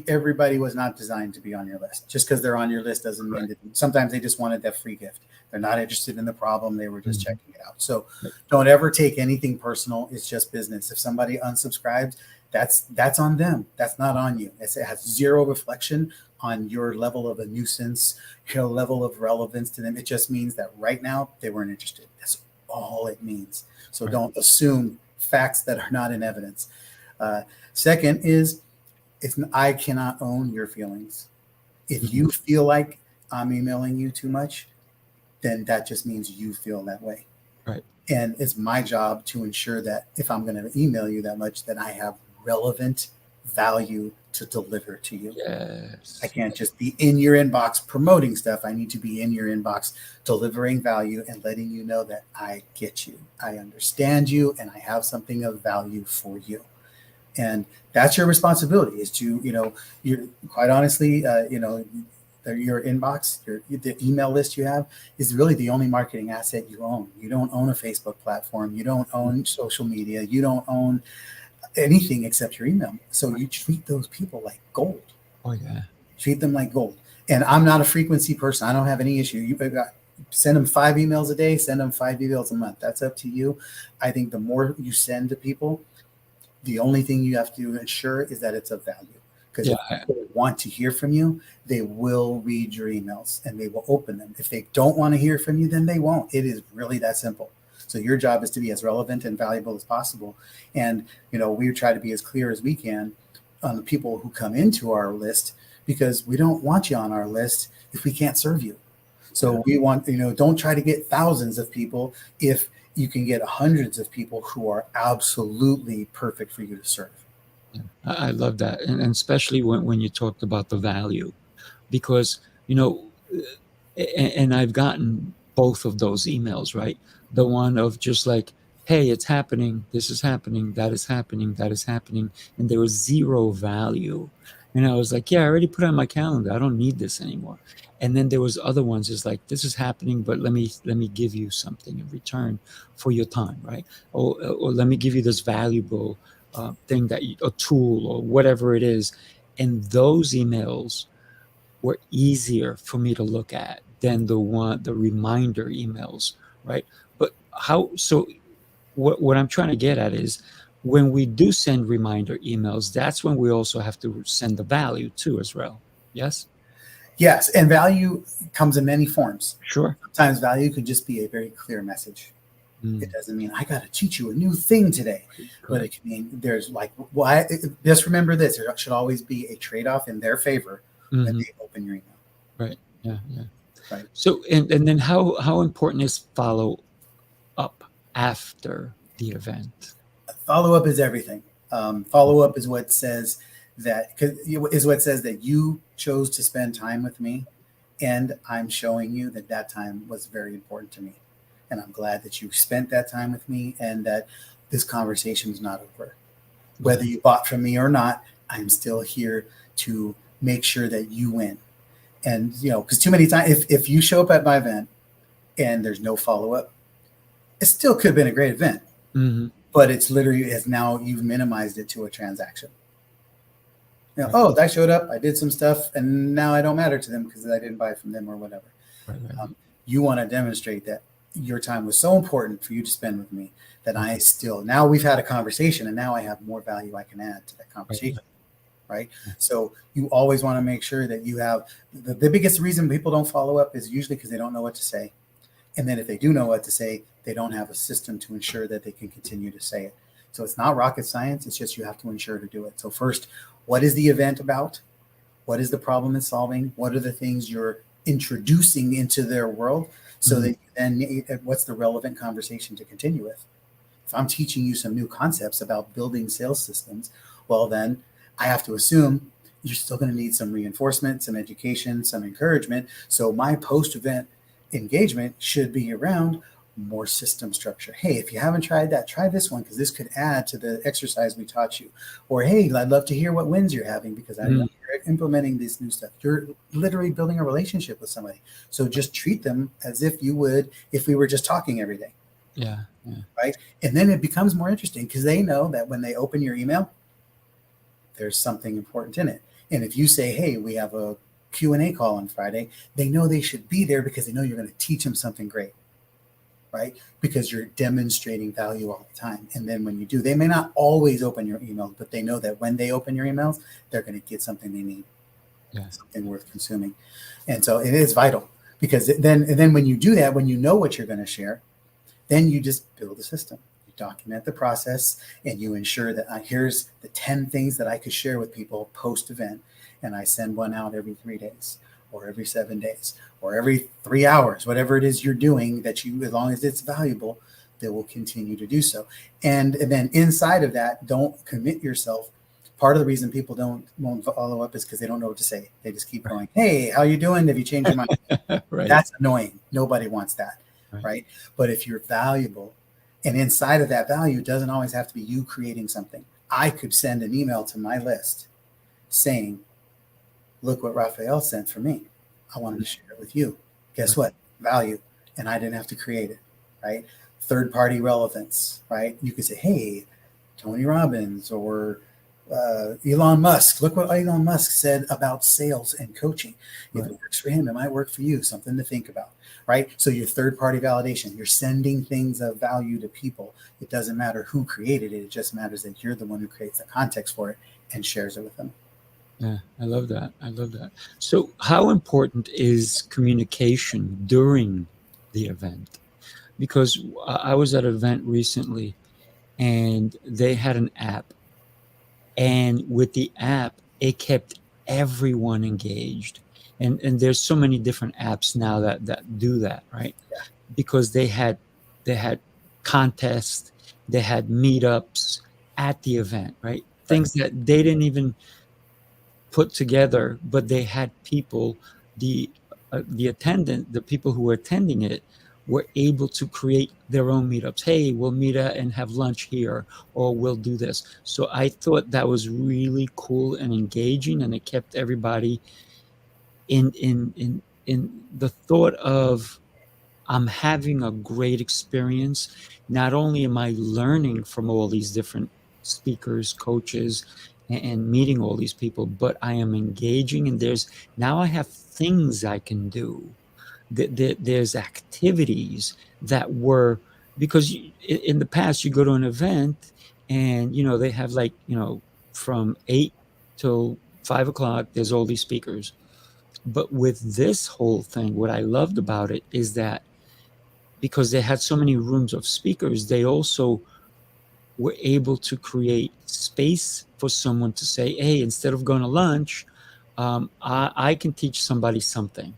everybody was not designed to be on your list. Just because they're on your list doesn't mean that. Sometimes they just wanted that free gift. They're not interested in the problem. They were just checking it out. So don't ever take anything personal. It's just business. If somebody unsubscribed, that's on them. That's not on you. It has zero reflection on your level of a nuisance, your level of relevance to them. It just means that right now they weren't interested. That's all it means. So don't assume facts that are not in evidence. Second is, I cannot own your feelings. If you feel like I'm emailing you too much, then that just means you feel that way. Right. And it's my job to ensure that if I'm going to email you that much, that I have relevant value to deliver to you. Yes. I can't just be in your inbox promoting stuff. I need to be in your inbox delivering value and letting you know that I get you, I understand you, and I have something of value for you. And that's your responsibility, is to, you're quite honestly, your inbox, the email list you have is really the only marketing asset you own. You don't own a Facebook platform. You don't own social media. You don't own anything except your email. So you treat those people like gold. Oh, yeah. Treat them like gold. And I'm not a frequency person. I don't have any issue. You send them 5 emails a day, send them 5 emails a month. That's up to you. I think the more you send to people, the only thing you have to ensure is that it's of value. Because if people want to hear from you, they will read your emails and they will open them. If they don't want to hear from you, then they won't. It is really that simple. So your job is to be as relevant and valuable as possible. And, we try to be as clear as we can on the people who come into our list, because we don't want you on our list if we can't serve you. So we want, don't try to get thousands of people if you can get hundreds of people who are absolutely perfect for you to serve. I love that. And especially when you talked about the value, because, and I've gotten both of those emails, right? The one of just like, hey, it's happening. This is happening. That is happening. That is happening. And there was zero value. And I was like, yeah, I already put it on my calendar. I don't need this anymore. And then there was other ones. It's like, this is happening, but let me give you something in return for your time, right? Or let me give you this valuable thing a tool or whatever it is. And those emails were easier for me to look at than the reminder emails, right? But how so what I'm trying to get at is when we do send reminder emails, that's when we also have to send the value too as well. Yes? Yes, and value comes in many forms. Sure. Sometimes value could just be a very clear message. It Mm, doesn't mean I got to teach you a new thing today, but it correct. can mean there's like, well, just remember this: there should always be a trade-off in their favor when Hmm. they open your email, Right. Yeah. Yeah. right? So and then how important is follow up after the event? Follow up is everything. Follow up is what says is what says that you chose to spend time with me, and I'm showing you that that time was very important to me, and I'm glad that you spent that time with me, and that this conversation is not over. Yeah. Whether you bought from me or not, I'm still here to make sure that you win. And because too many times, if you show up at my event and there's no follow up, it still could have been a great event, Hmm. but it's literally as now you've minimized it to a transaction. Right. Oh, I showed up, I did some stuff, and now I don't matter to them because I didn't buy from them or whatever. Right. Right. Um, you want to demonstrate that your time was so important for you to spend with me that Right. I still, now we've had a conversation and now I have more value I can add to that Right. conversation. Right. Right. So you always want to make sure that you have the biggest reason people don't follow up is usually because they don't know what to say. And then if they do know what to say, they don't have a system to ensure that they can continue to say it. So it's not rocket science. It's just you have to ensure to do it. So first, what is the event about? What is the problem it's solving? What are the things you're introducing into their world? So Mhm. that then what's the relevant conversation to continue with? If I'm teaching you some new concepts about building sales systems, well, then I have to assume you're still going to need some reinforcement, some education, some encouragement. So my post event engagement should be around more system structure. Hey, if you haven't tried that, try this one because this could add to the exercise we taught you. Or, hey, I'd love to hear what wins you're having because I know Mm. you're implementing this new stuff. You're literally building a relationship with somebody. So just treat them as if you would if we were just talking every day, Yeah. Yeah. right? And then it becomes more interesting because they know that when they open your email, there's something important in it. And if you say, hey, we have a Q&A call on Friday, they know they should be there because they know you're going to teach them something great, right? Because you're demonstrating value all the time. And then when you do, they may not always open your emails, but they know that when they open your emails, they're going to get something they need, Yeah. something worth consuming. And so it is vital because then when you do that, when you know what you're going to share, then you just build a system. You document the process and you ensure that here's the 10 things that I could share with people post event. And I send one out every 3 days or every 7 days or every 3 hours, whatever it is you're doing that you, as long as it's valuable, they will continue to do so. And then inside of that, don't commit yourself. Part of the reason people won't follow up is because they don't know what to say. They just keep going, hey, how you doing? Have you changed your mind? Right. That's annoying. Nobody wants that, Right. right? But if you're valuable, and inside of that value doesn't always have to be you creating something. I could send an email to my list saying, look what Raphael sent for me. I wanted to Mm. share it with you. Guess Right. what? Value. And I didn't have to create it, right? Third party relevance, right? You could say, hey, Tony Robbins or Elon Musk. Look what Elon Musk said about sales and coaching. If Right. it works for him, it might work for you. Something to think about, right? So your third party validation, you're sending things of value to people. It doesn't matter who created it. It just matters that you're the one who creates the context for it and shares it with them. Yeah. I love that. I love that. So, how important is communication during the event? Because I was at an event recently and they had an app, and with the app, it kept everyone engaged. And there's so many different apps now that do that, right? Yeah, Because they had contests, they had meetups at the event, right? right. Things that they didn't even put together, but they had people, the the people who were attending it were able to create their own meetups. Hey, we'll meet and have lunch here, or we'll do this. So I thought that was really cool and engaging, and it kept everybody in the thought of, I'm having a great experience. Not only am I learning from all these different speakers, coaches, and meeting all these people, but I am engaging, and now I have things I can do. There's activities that were, because in the past you go to an event and they have, like, from 8 till 5 o'clock, there's all these speakers. But with this whole thing, what I loved about it is that because they had so many rooms of speakers, they also were able to create space for someone to say, hey, instead of going to lunch, I can teach somebody something.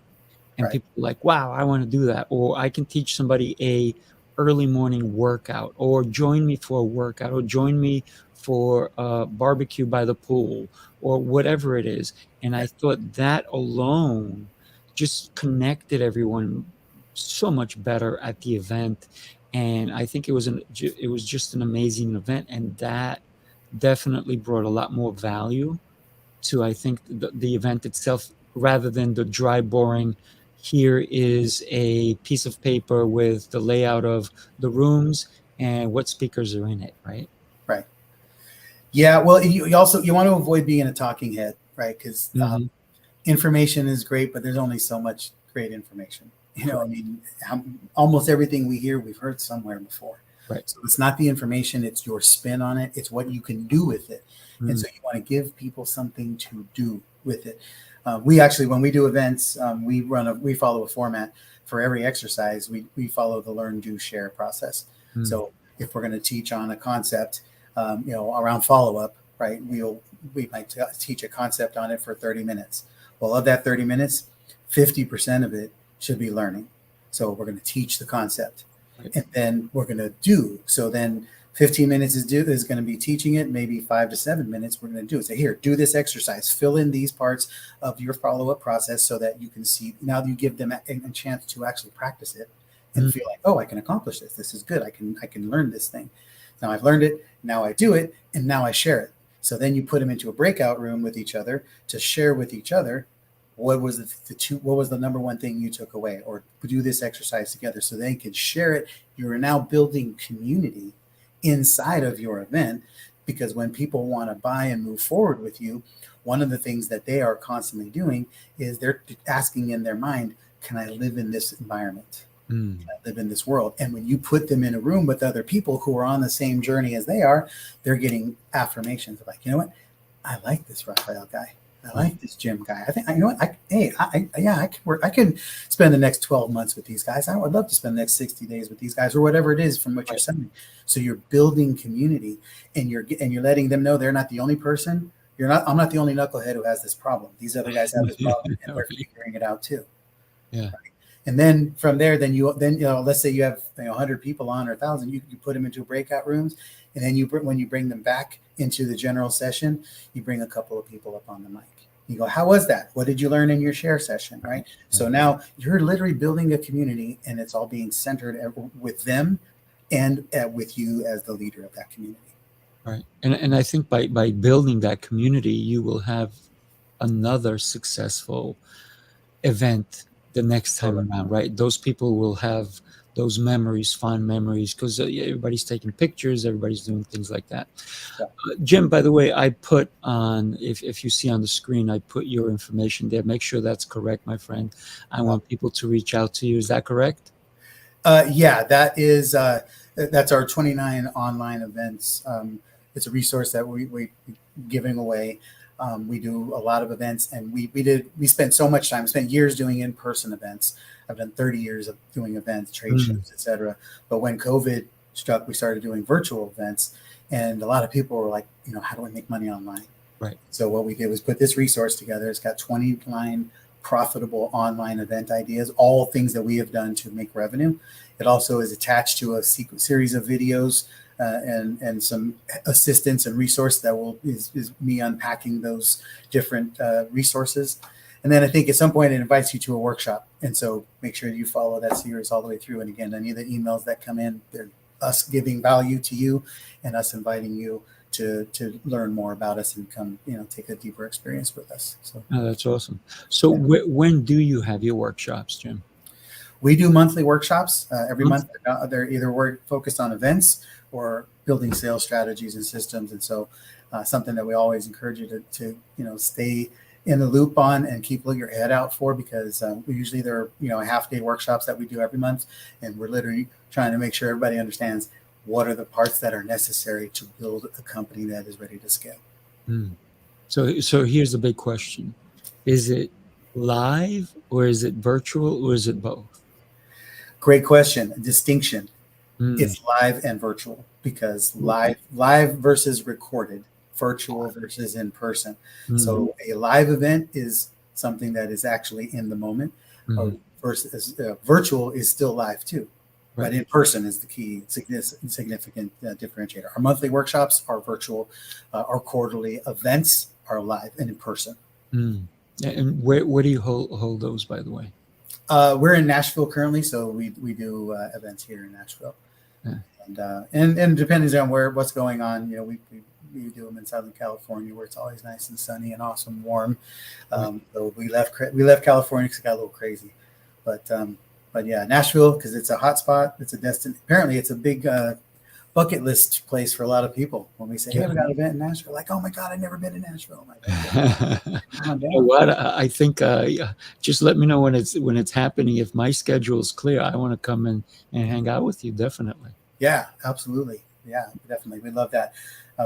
And Right. people are like, wow, I want to do that. Or I can teach somebody a early morning workout, or join me for a workout, or join me for a barbecue by the pool, or whatever it is. And I thought that alone just connected everyone so much better at the event. And I think it was just an amazing event. And that definitely brought a lot more value to, I think, the event itself, rather than the dry, boring, here is a piece of paper with the layout of the rooms and what speakers are in it, right? Right. Yeah. Well, you also you want to avoid being a talking head, right? Because Mm-hmm. information is great, but there's only so much great information. I Correct. mean, almost everything we hear, we've heard somewhere before. Right. So it's not the information, it's your spin on it. It's what you can do with it. And Mm. so you want to give people something to do with it. We actually, when we do events, we follow a format for every exercise. We follow the learn, do, share process. Mm. So if we're going to teach on a concept, around follow up, right? We might teach a concept on it for 30 minutes. Well, of that 30 minutes, 50% of it should be learning. So we're going to teach the concept, Right. and then we're going to do. So then 15 minutes is going to be teaching it. Maybe 5 to 7 minutes we're going to do it. So here, do this exercise. Fill in these parts of your follow-up process so that you can see. Now you give them a chance to actually practice it and Mm. feel like, oh, I can accomplish this. This is good. I can learn this thing. Now I've learned it. Now I do it, and now I share it. So then you put them into a breakout room with each other to share with each other what was what was the number one thing you took away, or do this exercise together so they can share it. You are now building community inside of your event, because when people want to buy and move forward with you, one of the things that they are constantly doing is they're asking in their mind, can I live in this environment? Mm. Live in this world. And when you put them in a room with other people who are on the same journey as they are, they're getting affirmations of like, you know what, I like this Raphael guy, I Right. like this Jim guy. I think, you know what, I can work, I can spend the next 12 months with these guys. I would love to spend the next 60 days with these guys, or whatever it is from what you're Right. saying. So you're building community, and you're letting them know they're not the only person. I'm not the only knucklehead who has this problem. These other guys have this problem, and we're Right. figuring it out too. Yeah. And then from there, let's say you have 100 people on, or 1,000, you put them into breakout rooms, and then when you bring them back into the general session, you bring a couple of people up on the mic. You go, how was that? What did you learn in your share session? Right. So now you're literally building a community, and it's all being centered with them and with you as the leader of that community. Right. And I think by building that community, you will have another successful event the next time around, right? Those people will have those memories, fond memories, because everybody's taking pictures, everybody's doing things like that. Yeah. Jim, by the way, I put on, if you see on the screen, I put your information there. Make sure that's correct, my friend. I want people to reach out to you. Is that correct? Yeah, that's our 29 online events. It's a resource that we giving away. We do a lot of events, and we spent so much time. We spent years doing in-person events. I've done 30 years of doing events, trade shows, etc. But when COVID struck, we started doing virtual events, and a lot of people were like, how do I make money online? Right. So what we did was put this resource together. It's got 29 profitable online event ideas, all things that we have done to make revenue. It also is attached to a series of videos and some assistance and resource that is me unpacking those different resources. And then I think at some point it invites you to a workshop. And so make sure you follow that series all the way through. And again, any of the emails that come in, they're us giving value to you and us inviting you to learn more about us and come, take a deeper experience with us. So Oh, that's awesome. So yeah. when do you have your workshops, Jim? We do monthly workshops every Month? month. They're either focused on events or building sales strategies and systems. And so something that we always encourage you to stay in the loop on and keep your head out for, because we usually there are half-day workshops that we do every month, and we're literally trying to make sure everybody understands what are the parts that are necessary to build a company that is ready to scale. Mm. So here's the big question: is it live or is it virtual or is it both? Great question. Distinction. Mm. It's live and virtual, because live versus recorded, virtual versus in person. Mm. So a live event is something that is actually in the moment, or versus virtual is still live too. But in person is the key significant differentiator. Our monthly workshops are virtual. Our quarterly events are live and in person. Mm. And where do you hold those, by the way? We're in Nashville currently, so we do events here in Nashville. Yeah. And depending on what's going on, we do them in Southern California, where it's always nice and sunny and awesome, warm. So we left California because it got a little crazy, but yeah, Nashville, because it's a hot spot. It's a destination. Apparently, it's a big bucket list place for a lot of people. When we say, "Hey, we got an event in Nashville," like, "Oh my God, I've never been to Nashville." I'm like, You know what? I think yeah, just let me know when it's happening. If my schedule is clear, I want to come in and hang out with you. Definitely. Yeah, absolutely. Yeah, definitely. We love that.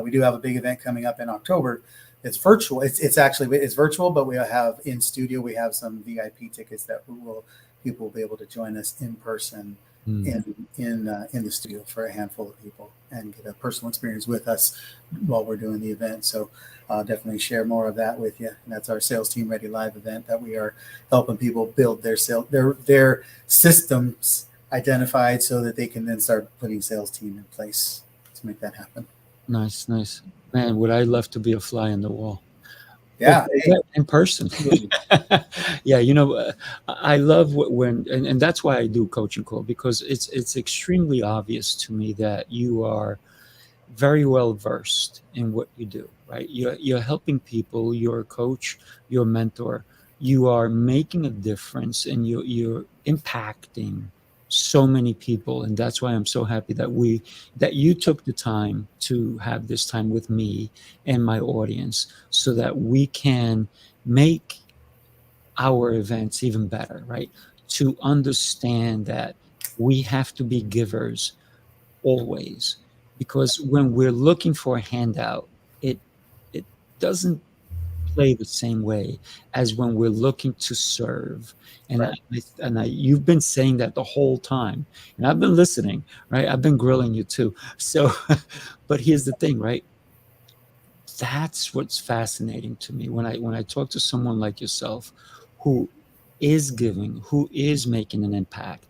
We do have a big event coming up in October. It's virtual. It's virtual, but we have in studio. We have some VIP tickets that people will be able to join us in person in the studio for a handful of people and get a personal experience with us while we're doing the event. So I'll definitely share more of that with you. And that's our Sales Team Ready Live event that we are helping people build their systems identified so that they can then start putting sales team in place to make that happen. Nice. Man, would I love to be a fly on the wall? Yeah. In person. Yeah, I love when and that's why I do coaching call, because it's extremely obvious to me that you are very well versed in what you do, right? You're helping people, you're a coach, you're a mentor, you are making a difference, and you're impacting so many people. And that's why I'm so happy that you took the time to have this time with me and my audience, so that we can make our events even better, right? To understand that we have to be givers always, because when we're looking for a handout, it it doesn't play the same way as when we're looking to serve. And Right. you've been saying that the whole time, and I've been listening, right? I've been grilling you too. So, but here's the thing, right? That's what's fascinating to me when I talk to someone like yourself, who is giving, who is making an impact.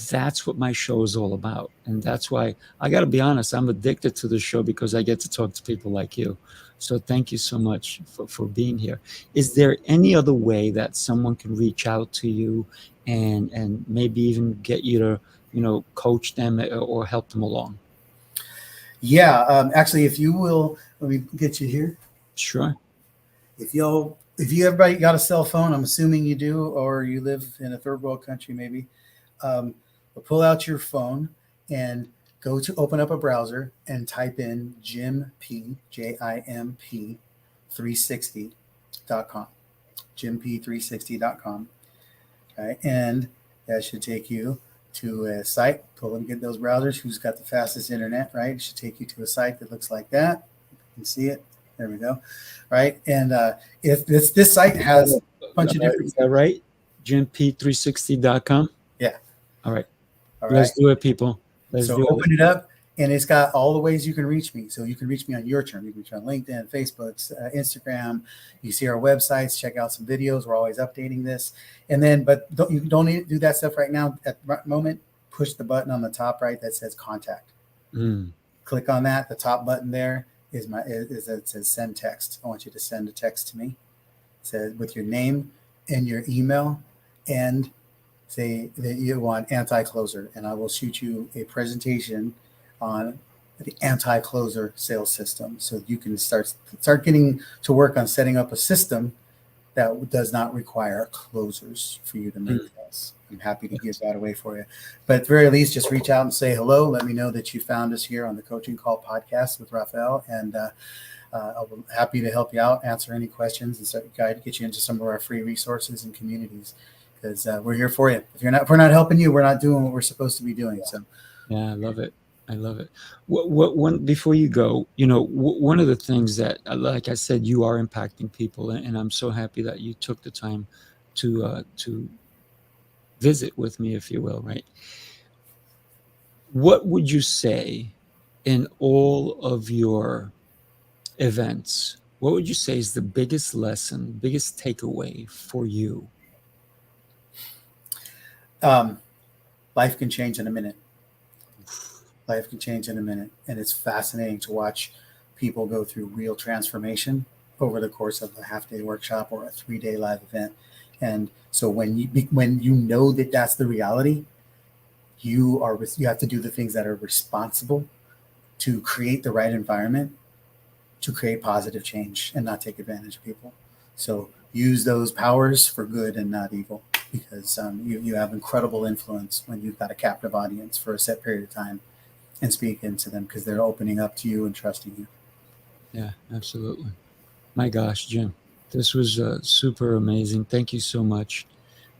That's what my show is all about. And that's why I got to be honest, I'm addicted to the show, because I get to talk to people like you. So thank you so much for being here. Is there any other way that someone can reach out to you and maybe even get you to, coach them or help them along? Yeah. Actually, if you will, let me get you here. Sure. If everybody got a cell phone, I'm assuming you do, or you live in a third world country, maybe. Pull out your phone and open up a browser and type in JIMP 360.com. JIMP360.com. Okay. And that should take you to a site. Pull and get those browsers. Who's got the fastest internet, right? It should take you to a site that looks like that. You can see it. There we go. Right. And if this site has a bunch of different. Is that right? JimP360.com. Yeah. All right. All right. Let's do it, people. Let's So do open it up, and it's got all the ways you can reach me. So you can reach me on your term. You can reach me on LinkedIn, Facebook, Instagram. You see our websites. Check out some videos. We're always updating this. And then, but you don't need to do that stuff right now. At the moment, push the button on the top right that says contact. Click on that. The top button there it says send text. I want you to send a text to me. It says with your name, in your email and say that you want anti-closer, and I will shoot you a presentation on the anti-closer sales system, so you can start getting to work on setting up a system that does not require closers for you to make sales. I'm happy to give that away for you. But at the very least, just reach out and say hello. Let me know that you found us here on the Coaching Call podcast with Rafael, and I'll be happy to help you out, answer any questions, and start guide get you into some of our free resources and communities, because we're here for you. If we're not helping you, we're not doing what we're supposed to be doing. So, Yeah, I love it. I love it. What one before you go, one of the things that, like I said, you are impacting people, and I'm so happy that you took the time to visit with me, if you will, right? What would you say in all of your events? What would you say is the biggest lesson, biggest takeaway for you? life can change in a minute. Life can change in a minute, and it's fascinating to watch people go through real transformation over the course of a half-day workshop or a 3-day live event. And so when you know that that's the reality, you have to do the things that are responsible to create the right environment to create positive change and not take advantage of people. So use those powers for good and not evil, because you have incredible influence when you've got a captive audience for a set period of time and speak into them, because they're opening up to you and trusting you. Yeah, absolutely. My gosh, Jim, this was super amazing. Thank you so much.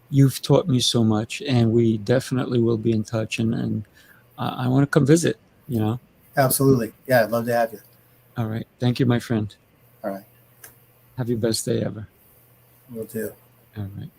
You've taught me so much, and we definitely will be in touch. And I want to come visit. You know. Absolutely. Yeah, I'd love to have you. All right. Thank you, my friend. All right. Have your best day ever. Will do. All right.